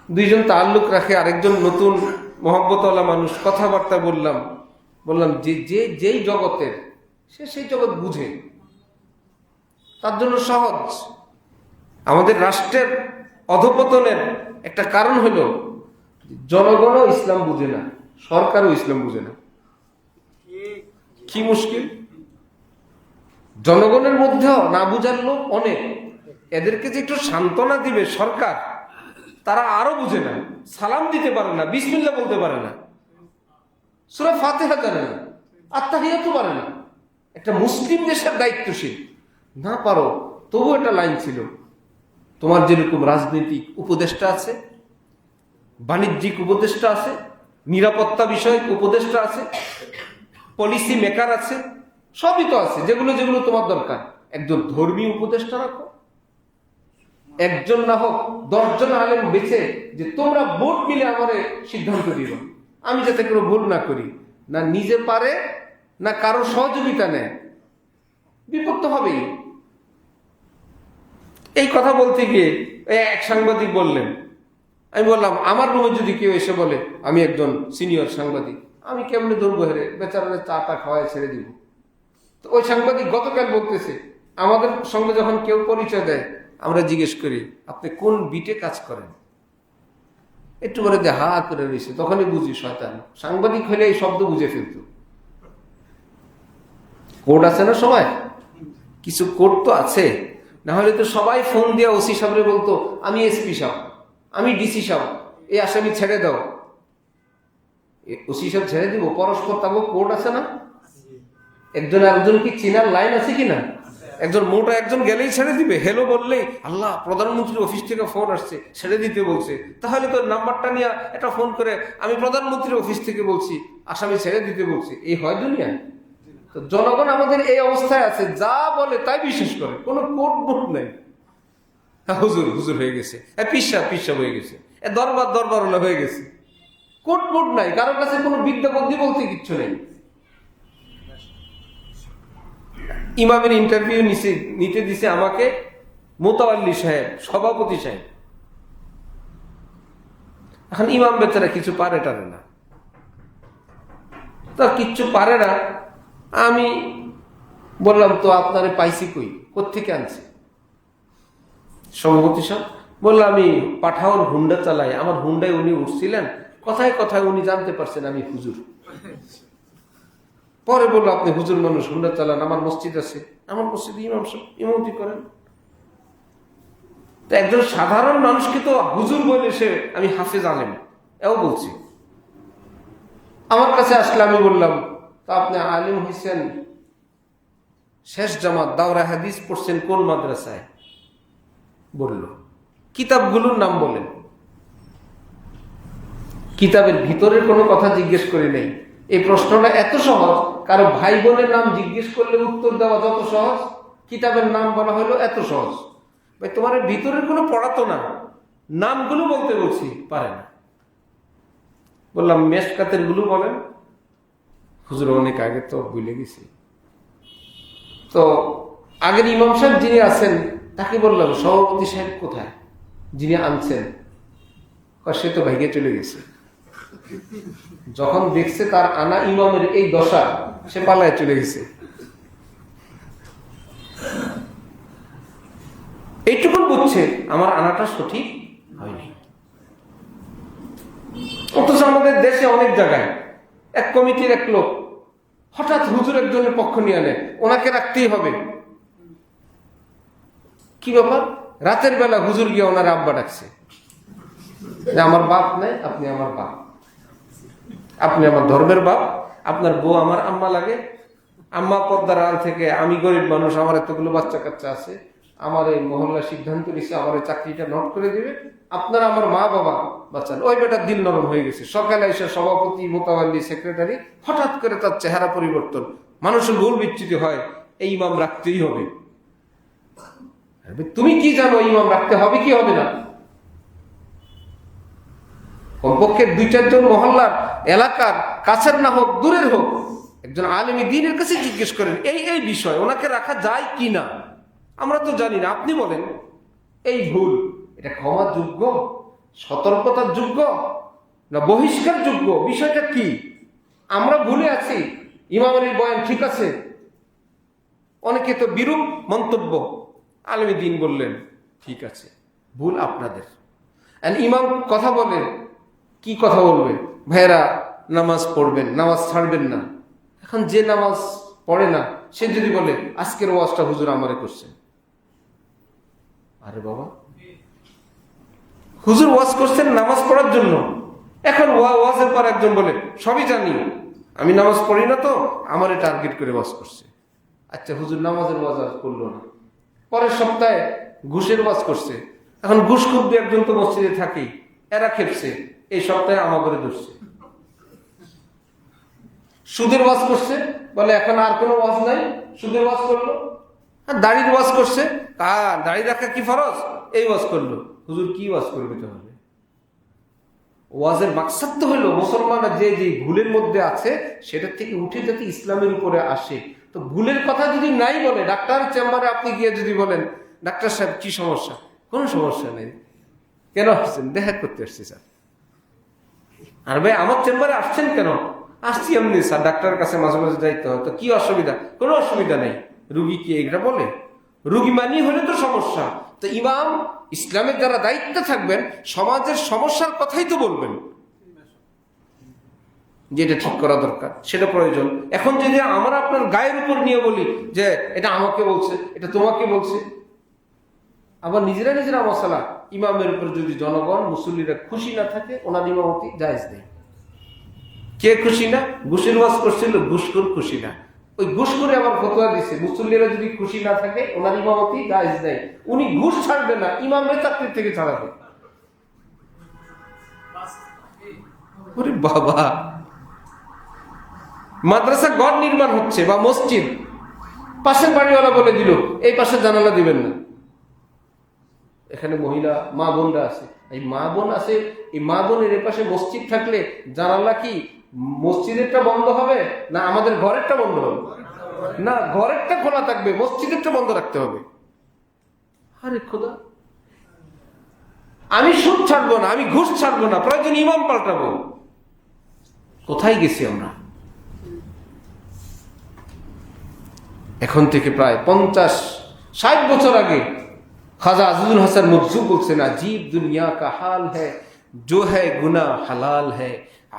2জন তাল্লুক রাখে, আরেকজন নতুন মহব্বতওয়ালা মানুষ, কথাবার্তা বললাম যে যেই জগতের সে সেই জগৎ বুঝে, তার জন্য সহজ। আমাদের রাষ্ট্রের অধপতনের একটা কারণ হলো জনগণও ইসলাম বুঝে না, সরকারও ইসলাম বুঝে না। কি মুশকিল, জনগণের মধ্যেও না বুঝার লোক অনেক, এদেরকে যে একটু সান্ত্বনা দিবে সরকার, তারা আরো বুঝে না, সালাম দিতে পারে না, বিসমিল্লাহ বলতে পারে না, সূরা ফাতিহা জানে না, আত্তাহিয়াতু পারে না। একটা মুসলিম দেশের দায়িত্বশীল না পারো, তবু একটা লাইন ছিল, তোমার যেরকম রাজনৈতিক উপদেষ্টা আছে, বাণিজ্যিক উপদেষ্টা আছে, নিরাপত্তা বিষয়ক উপদেষ্টা আছে, পলিসি মেকার আছে, সবই তো আছে, যেগুলো যেগুলো তোমার দরকার। একজন ধর্মীয় উপদেষ্টা রাখো, একজন না হোক 10 জন আলেম বেছে, যে তোমরা ভোট মিলে আমারে সিদ্ধান্ত দিও, আমি যাতে কোনো ভুল না করি, না নিজে পারে না কারো সহযোগিতা নেয়, বিপদ তো হবেই। এই কথা বলতে গিয়ে এক সাংবাদিক বললেন, আমি বললাম আমার রুমে যদি কেউ এসে বলে আমি একজন সিনিয়র সাংবাদিক, আমি কেমনে ধরবো হেরে, বেচারা চা খাওয়ায় ছেড়ে দিব। তো ওই সাংবাদিক গতকাল বলতেছে, আমাদের সঙ্গে যখন কেউ পরিচয় দেয় আমরা জিজ্ঞেস করি আপনি কোন বিটে কাজ করেন, একটু করে যে হা করে রয়েছে, তখনই বুঝি শয়তান। সাংবাদিক হলে এই শব্দ বুঝে ফেলত। কোড আছে না সবাই, কিছু কোড তো আছে, না হলে তো সবাই ফোন দিয়ে ওসি সাহেবরে বলতো আমি এসপি সাহেব, আমি ডিসি সাহেব, এই আসামি ছেড়ে দাও। ওসি সাহেব ছেড়ে দিব, পরস্পর তাবো কোড আছে না? একজন আরেকজন কি চিনার লাইন আছে কিনা? একজন মোটা একজন গেলেই ছেড়ে দিবে, হেলো বললেই আল্লাহ প্রধানমন্ত্রীর অফিস থেকে ফোন আসছে ছেড়ে দিতে বলছে, তাহলে তো নাম্বারটা নিয়ে একটা ফোন করে আমি প্রধানমন্ত্রীর অফিস থেকে বলছি আসামি ছেড়ে দিতে বলছি, এই হয় দুনিয়া? তো জনগণ আমাদের এই অবস্থায় আছে, যা বলে তাই বিশ্বাস করে, কোনো কোট বোট নেই। হুজুর হুজুর হয়ে গেছে, পিসা হয়ে গেছে, দরবার হয়ে গেছে, কোট বোট নাই, কারোর কাছে কোনো বিদ্যা বুদ্ধি বলতে কিচ্ছু নেই। ইমামের ইন্টারভিউ নিতে দিছে আমাকে মোতাওয়াল্লি সাহেব, সভাপতি সাহেব। এখন ইমাম বেচারা কিছু পারে টারে না, তা কিচ্ছু পারে না। আমি বললাম তো আপনারে পাইছি কই, কোত্থেকে আনছি? সভাপতি সাহেব বললো আমি পাঠাওর হুন্ডা চালাই, আমার হুন্ডায় উনি উঠছিলেন, কথায় কথায় উনি জানতে পারছেন আমি হুজুর। পরে বললো আপনি হুজুর মানুষ, হুন্ডা চালান, আমার মসজিদ আছে, আমার মসজিদে ইমাম সাহেব ইমামতি করেন। তো একজন সাধারণ মানুষকে তো হুজুর বলে সে আমি হাফেজ আলেম এও বলছি। আমার কাছে আসলে আমি বললাম তা আপনি আলিম হয়েছেন, শেষ জামাত দাওরা হাদিস পড়ছেন কোন মাদ্রাসায়? বলল কিতাবগুলোর নাম বলেন। কিতাবের ভিতরের কোনো কথা জিজ্ঞেস করি নাই। এই প্রশ্নটা এত সহজ, কারো ভাই বোনের নাম জিজ্ঞেস করলে উত্তর দেওয়া যত সহজ, কিতাবের নাম বলা হলো এত সহজ। ভাই তোমার ভিতরের কোনো পড়াতো না, নামগুলো বলতে বলছি, পারে না। বললাম মেশকাতের গুলো বলেন। হুজুর অনেক আগে তো ভুলে গেছি। তো আগের ইমাম সাহেব যিনি আছেন তাকে বললাম সভাপতি সাহেব কোথায়, যিনি আনছেন? সে তো ভাইগে চলে গেছে। যখন দেখছে তার আনা ইমামের এই দশা, সে পালায় চলে গেছে। এইটুকু বুঝছে আমার আনাটা সঠিক হয়নি। অথচ আমাদের দেশে অনেক জায়গায় এক কমিটির এক লোক হঠাৎ হুজুর একজনের পক্ষ নিয়ে আনে, ওনাকে রাখতেই হবে। কি ব্যাপার? রাতের বেলা হুজুর গিয়ে ওনার আব্বা ডাকছে, আমার বাপ নাই, আপনি আমার বাপ, আপনি আমার ধর্মের বাপ, আপনার বউ আমার আম্মা লাগে, আম্মা পর্দার আড়াল থেকে আমি গরিব মানুষ, আমার এতগুলো বাচ্চা কাচ্চা আছে, আমার এই মহল্লা সিদ্ধান্ত নিচ্ছে আমার এই চাকরিটা নোট করে দিবে, আপনারা আমার মা বাবা বাচ্চান। ওই বেটার দিল নরম হয়ে গেছে। সকালে এসে সভাপতি মোতাবাল্লি সেক্রেটারি হঠাৎ করে তার চেহারা পরিবর্তন, মানুষের ভুল বিচ্যুতি হয়, এই ইমাম রাখতেই হবে। তুমি কি জানো ইমাম রাখতে হবে কি হবে না? কমপক্ষে 2-4 জন মহল্লার এলাকার কাছের না হোক দূরের হোক একজন আলেমী দ্বীনের কাছে জিজ্ঞেস করেন এই বিষয় ওনাকে রাখা যায় কি না। আমরা তো জানি না, আপনি বলেন এই ভুল, এটা ক্ষমার যোগ্য, সতর্কতার যোগ্য না বহিষ্কার যোগ্য? বিষয়টা কি? আমরা ভুলে আছি, ইমামের বয়ান ঠিক আছে, অনেকে তো বিরূপ মন্তব্য। আলেমী দ্বীন বললেন ঠিক আছে, ভুল আপনাদের। ইমাম কথা বলেন, কি কথা বলবে? ভাইয়েরা নামাজ পড়বেন, নামাজ ছাড়বেন না। এখন যে নামাজ পড়ে না সে যদি বলে আজকের ওয়াজটা হুজুর আমারে করছেন, আরে বাবা, হুজুর ওয়াজ করছেন নামাজ পড়ার জন্য, এখন ওয়াজের পর একজন বলে সবই জানি, আমি নামাজ পড়ি না তো আমারে টার্গেট করে ওয়াজ করছে। আচ্ছা হুজুর নামাজের ওয়াজ আর করলো না, পরের সপ্তাহে ঘুষের ওয়াজ করছে। এখন ঘুষ খুব একজন তো মসজিদে থাকেই, এরা খেপছে, এই সপ্তাহে আমাকে ধরছে। সুদের ওয়াজ করছে, বলে এখন আর কোনো ওয়াজ নাই, সুদের ওয়াজ করলো। আর দাড়ির ওয়াজ করছে, দাড়ি রাখা কি ফরজ, এই ওয়াজ করলো। হুজুর কি ওয়াজ করবে তাহলে? ওয়াজের মাকসাদ তো হলো মুসলমানরা যে যে ভুলের মধ্যে আছে সেটার থেকে উঠে যাতে ইসলামের উপরে আসে। তো ভুলের কথা যদি নাই বলে, ডাক্তার চেম্বারে আপনি গিয়ে যদি বলেন ডাক্তার সাহেব কি সমস্যা, কোনো সমস্যা নেই। কেন আসছেন? দেখা করতে আসছি স্যার। আর ভাই আমার চেম্বারে আসছেন কেন? আসছি এমনি স্যার, ডাক্তারের কাছে মাঝে মাঝে যাইতে হয়। তো কি অসুবিধা? কোনো অসুবিধা নেই। রুগী কি এটা বলে? রুগী মানি হলে তো সমস্যা। তো ইমাম ইসলামের যারা দায়িত্বে থাকবেন সমাজের সমস্যার কথাই তো বলবেন, যে এটা ঠিক করা দরকার, সেটা প্রয়োজন। এখন যদি আমরা আপনার গায়ের উপর নিয়ে বলি যে এটা আমাকে বলছে, এটা তোমাকে বলছে, আবার নিজেরা মশলা, ইমামের উপর যদি জনগণ মুসল্লিরা খুশি না থাকে ওনার ইমামতি জায়েজ নেই। কে খুশি না? ঘুষের ওয়াজ করছিল, ঘুষখোর খুশি না, ওই ঘুষ করে আবার ফতোয়া দিচ্ছে মুসল্লিরা যদি খুশি না থাকে ওনার ইমামতি জায়েজ নেই। উনি ঘুষ ছাড়বে না, ইমামের চাকরি থেকে ছাড়াবে। ওরে বাবা, মাদ্রাসা ঘর নির্মাণ হচ্ছে বা মসজিদ, পাশের বাড়িওয়ালা বলে দিল এই পাশে জানালা দিবেন না। এখানে মহিলা মা বোনরা আছে, এই মা বোন আছে, এই মা বোনের এ পাশে মসজিদ থাকলে জানালা কি মসজিদেরটা বন্ধ হবে না আমাদের ঘরেরটা বন্ধ হবে? না, ঘরেরটা খোলা থাকবে, মসজিদেরটা বন্ধ রাখতে হবে। আরে খোদা, আমি সুদ ছাড়বো না, আমি ঘুষ ছাড়বো না, প্রয়োজন ইমাম পাল্টাবো। কোথায় গেছি আমরা? এখন থেকে প্রায় 50-60 বছর আগে খাজা আজিজুল হাসান মকজুম বলছেন, अजीब दुनिया का हाल है जो है गुना हलाल है,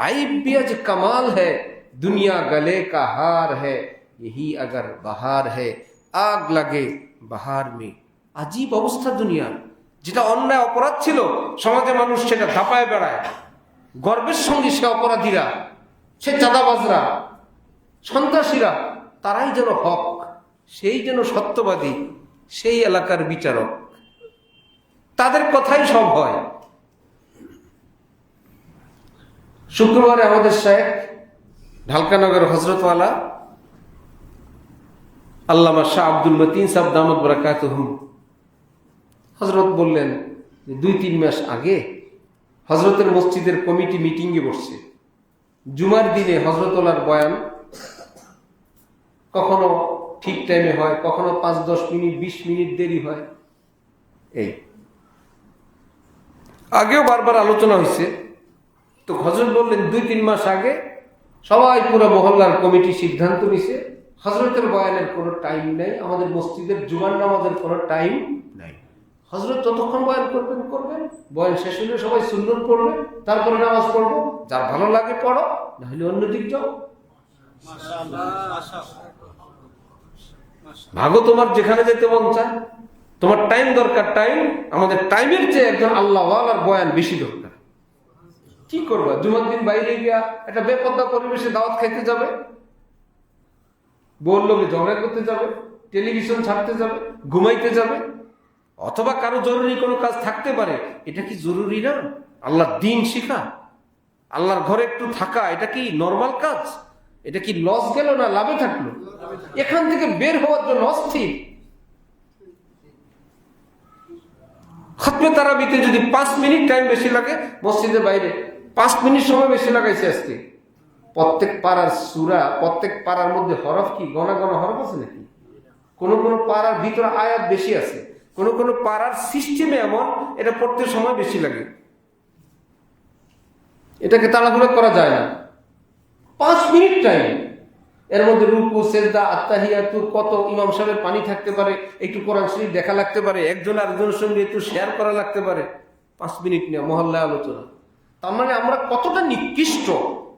आइब भी अज कमाल है, दुनिया गले का हार है, यही अगर बहार है, आग लगे बहार में। अजीब অবস্থা দুনিয়া। যেটা অন্যায় অপরাধ ছিল সমাজে মানুষ সেটা ধাপায় বেড়ায়, গর্বের সঙ্গে সে অপরাধীরা, সে চাঁদাবাজরা, সন্ত্রাসীরা, তারাই যেন হক, সেই যেন সত্যবাদী, সেই এলাকার বিচারক, তাদের কথাই সব হয়। শুক্রবারে আমাদের শেখ ঢালকানগর হজরতওয়ালা আল্লামা শাহ আব্দুল মতিন সাহেব দামত বারাকাতুহুম হজরত বললেন যে 2-3 মাস আগে হজরতের মসজিদের কমিটি মিটিংয়ে বসছে। জুমার দিনে হজরতওয়ালার বয়ান কখনো ঠিক টাইমে হয়, কখনো 5-10 মিনিট 20 মিনিট দেরি হয়। এই আগেও বারবার আলোচনা হয়েছে। তো হজরত বললেন 2-3 মাস আগে সবাই পুরো মহল্লার কমিটি সিদ্ধান্ত নিছে হজরতের বয়ানের কোনো টাইম নেই, আমাদের মসজিদের জুমার নামাজের কোনো টাইম নাই। হজরত যতক্ষণ বয়ান করবেন, বয়ান শেষ হলে সবাই সুন্নত পড়বে, তারপরে নামাজ পড়বো, যার ভালো লাগে পড়ো, না হলে অন্যদিক যাও। ভাগো তোমার যেখানে যেতে মন চায়, তোমার টাইম দরকার। টাইম আমাদের টাইমের চেয়ে একজন আল্লাহওয়ালার বয়ান বেশি দরকার। কি করবা? জুমার দিন বাইরে গিয়া একটা বেপর্দা পরিবেশে দাওয়াত খাইতে যাবে, বললো ঝগড়া করতে যাবে, টেলিভিশন ছাড়তে যাবে, ঘুমাইতে যাবে, অথবা কারো জরুরি কোনো কাজ থাকতে পারে। এটা কি জরুরি না? আল্লাহর দ্বীন শিখা, আল্লাহর ঘরে একটু থাকা, এটা কি নরমাল কাজ? এটা কি লস গেল না লাভে থাকলো? এখান থেকে বের হওয়ার জন্য অস্থির। খতমে তারাবিতে যদি 5 মিনিট টাইম বেশি লাগে, মসজিদের বাইরে 5 মিনিট সময় বেশি লাগাইছে আজকে। প্রত্যেক পাড়ার সূরা, প্রত্যেক পাড়ার মধ্যে হরফ কি গণা হরফ আছে নাকি? কোন কোন পাড়ার ভিতরে আয়াত বেশি আছে, কোন কোন পাড়ার সিস্টেমে এমন এটা পড়তে সময় বেশি লাগে। এটাকে তাড়াহুড়ো করা যায় না। 5 মিনিট টাইম, এর মধ্যে রুকু, সেজদা, আত্তাহিয়াতু, কত ইমাম সাহেবের পানি থাকতে পারে, একটু কোরআন শরীফ দেখা লাগতে পারে, একজন আরেকজনের সঙ্গে একটু শেয়ার করা লাগতে পারে। 5 মিনিট নিয়ে মহল্লায় আলোচনা। তার মানে আমরা কতটা নিকৃষ্ট,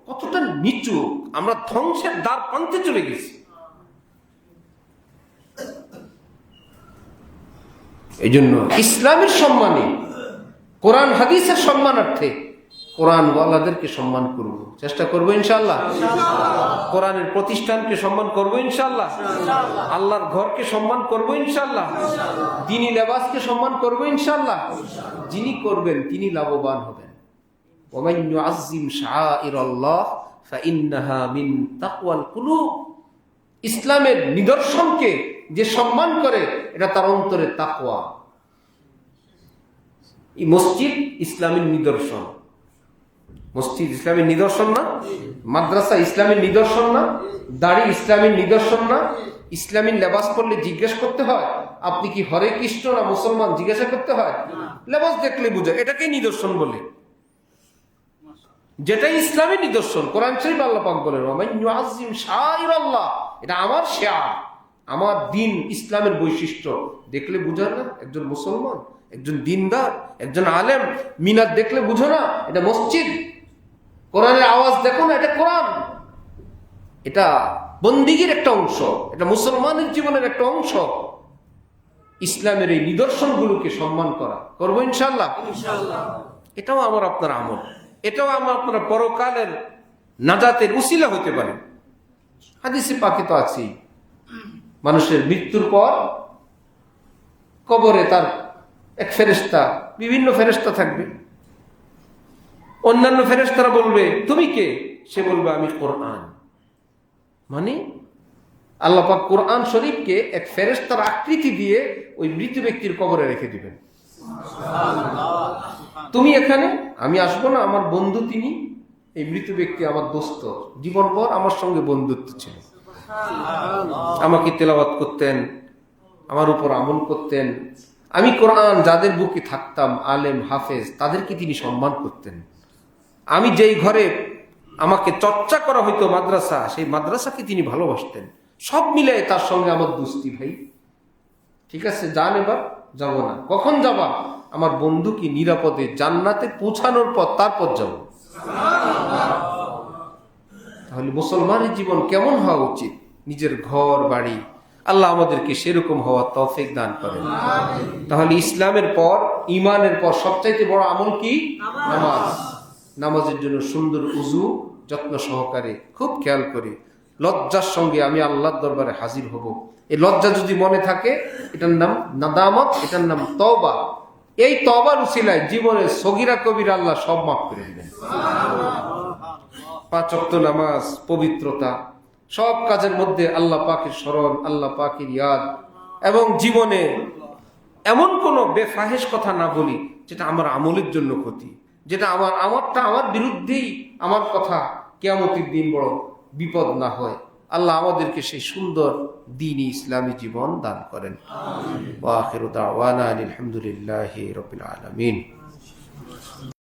কতটা নিচু, আমরা ধ্বংসের দ্বার প্রান্তে চলে গেছি। এই জন্য ইসলামের সম্মানে, কোরআন হাদিসের সম্মানার্থে কোরআন ওয়ালাদেরকে সম্মান করব, চেষ্টা করবো ইনশাআল্লাহ। কোরআনের প্রতিষ্ঠানকে সম্মান করবো ইনশাআল্লাহ। আল্লাহর ঘরকে সম্মান করবো ইনশাআল্লাহ। দ্বীনি লেবাসকে সম্মান করবো ইনশাআল্লাহ। যিনি করবেন তিনি লাভবান হবেন। ওয়া মান ইউআযযিম শাআইরাল্লাহ ফাইন্নাহা মিন তাকওয়াল কুলুব। ইসলামের নিদর্শনকে যে সম্মান করে এটা তার অন্তরে তাকওয়া। এই মসজিদ ইসলামের নিদর্শন। মসজিদ ইসলামের নিদর্শন না? মাদ্রাসা ইসলামের নিদর্শন না? দাড়ি ইসলামের নিদর্শন না? ইসলামী লেবাস পরলে জিজ্ঞেস করতে হয় আপনি কি হরে কৃষ্ণ না মুসলমান, জিজ্ঞাসা করতে হয়? লেবাস দেখলে বুঝে এটাকে নিদর্শন বলে। যেটা ইসলামী নিদর্শন, কোরআন শরীফ আল্লাহ পাক বলেন ওয়ামান ইউআযযিম শাআইরাল্লাহ, এটা আমার শিয়ার, আমার দিন, ইসলামের বৈশিষ্ট্য। দেখলে বুঝো না একজন মুসলমান, একজন দিনদার, একজন আলেম। মিনার দেখলে বুঝো না এটা মসজিদ। কোরআনের আওয়াজ দেখো না এটা কোরআন। এটা বন্দিগির একটা অংশ, এটা মুসলমানের জীবনের একটা অংশ। ইসলামের এই নিদর্শনগুলোকে সম্মান করা করবো ইনশাআল্লাহ। এটাও আমার আপনার আমল, এটাও আমার আপনার পরকালের নাজাতের উসিলা হইতে পারে। হাদিসে পাকে তো আছেই, মানুষের মৃত্যুর পর কবরে তার এক ফেরেশতা, বিভিন্ন ফেরেশতা থাকবে। অন্যান্য ফেরেশতারা বলবে তুমি কে? সে বলবে আমি কোরআন। মানে আল্লাহ পাক কোরআন শরীফকে এক ফেরেশতার আকৃতি দিয়ে ওই মৃত ব্যক্তির কবরে রেখে দিবেন। তুমি এখানে, আমি আসবো না, আমার বন্ধু তিনি, এই মৃত ব্যক্তি আমার দোস্ত, জীবনভর আমার সঙ্গে বন্ধুত্ব ছিল, আমাকে তেলাওয়াত করতেন, আমার উপর আমল করতেন। আমি কোরআন যাদের বুকে থাকতাম, আলেম হাফেজ, তাদেরকে তিনি সম্মান করতেন। আমি যেই ঘরে আমাকে চর্চা করা হইতো মাদ্রাসা, সেই মাদ্রাসাকে তিনি ভালোবাসতেন। সব মিলে তার সঙ্গে আমার দোস্তি ভাই। ঠিক আছে, যান, এবার যাব না। কখন যাবা? আমার বন্ধু কি নিরাপদে জান্নাতে পৌঁছানোর পর, তারপর যাব। তাহলে মুসলমানের জীবন কেমন হওয়া উচিত? নিজের ঘর বাড়ি, আল্লাহ আমাদেরকে সেরকম হওয়ার তৌফিক দান করেন। তাহলে ইসলামের পর, ইমানের পর সবচাইতে বড় আমল কি? নামাজ। নামাজের জন্য সুন্দর উজু, যত্ন সহকারে খুব খেয়াল করি, লজ্জার সঙ্গে আমি আল্লাহর দরবারে হাজির হব। এই লজ্জা যদি মনে থাকে, এটার নাম নাদামত, এটার নাম তওবা। এই তওবার উসিলায় জীবনের সগীরা কবিরা আল্লাহ সব মাফ করে দিবেন। 5 ওয়াক্ত নামাজ, পবিত্রতা, সব কাজের মধ্যে আল্লাহ পাকের স্মরণ, আল্লাহ পাকের ইয়াদ, এবং জীবনে এমন কোনো বেফাহেশ কথা না বলি যেটা আমার আমলের জন্য ক্ষতি, যেটা আমার বিরুদ্ধেই আমার কথা কিয়ামতের দিন বড় বিপদ না হয়। আল্লাহ আমাদেরকে সেই সুন্দর দ্বীনি ইসলামী জীবন দান করেন। ওয়া আখিরু দাওয়ানা আলহামদুলিল্লাহি রাব্বিল আলামিন।